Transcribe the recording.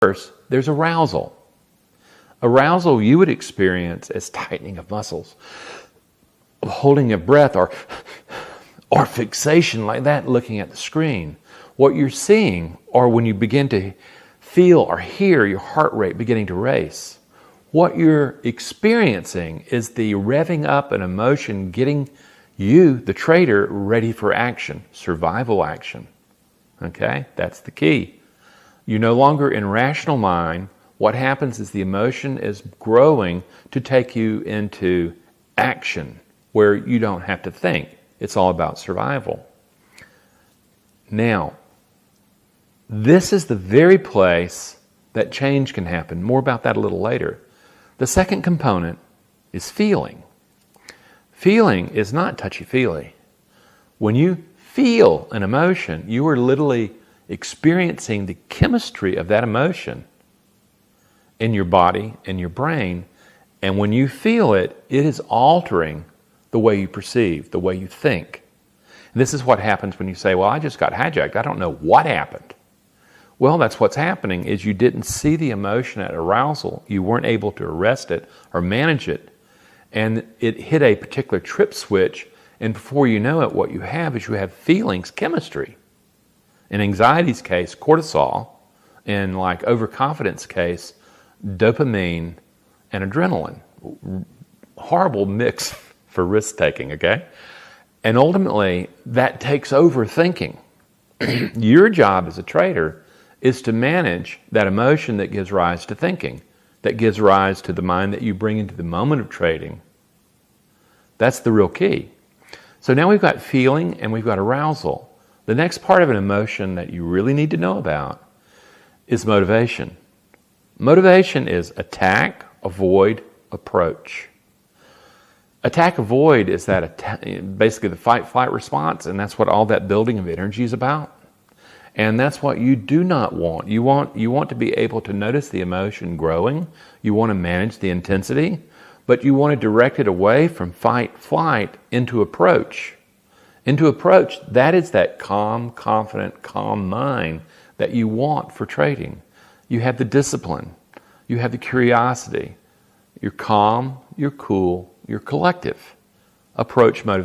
First, there's arousal. Arousal you would experience as tightening of muscles, holding a breath, or fixation like that looking at the screen. What you're seeing, or when you begin to feel or hear your heart rate beginning to race, what you're experiencing is the revving up an emotion getting you, the trader, ready for action, survival action. Okay, that's the key. You're no longer in rational mind. What happens is the emotion is growing to take you into action where you don't have to think. It's all about survival. Now, this is the very place that change can happen. More about that a little later. The second component is feeling. Feeling is not touchy-feely. When you feel an emotion, you are literally experiencing the chemistry of that emotion in your body, in your brain, and when you feel it, it is altering the way you perceive, the way you think. And this is what happens when you say, well, I just got hijacked. I don't know what happened. Well, that's what's happening is you didn't see the emotion at arousal. You weren't able to arrest it or manage it. And it hit a particular trip switch, and before you know it, what you have is you have feelings, chemistry. In anxiety's case, cortisol. In like overconfidence case, dopamine and adrenaline. Horrible mix for risk-taking, okay? And ultimately, that takes over thinking. Your job as a trader is to manage that emotion that gives rise to thinking, that gives rise to the mind that you bring into the moment of trading. That's the real key. So now we've got feeling and we've got arousal. The next part of an emotion that you really need to know about is motivation. Motivation is attack, avoid, approach. Attack, avoid is that basically the fight-flight response, and that's what all that building of energy is about. And that's what you do not want. You want to be able to notice the emotion growing. You want to manage the intensity, but you want to direct it away from fight-flight into approach. Into approach, that is that calm, confident, calm mind that you want for trading. You have the discipline. You have the curiosity. You're calm, you're cool, you're collective. Approach motivation.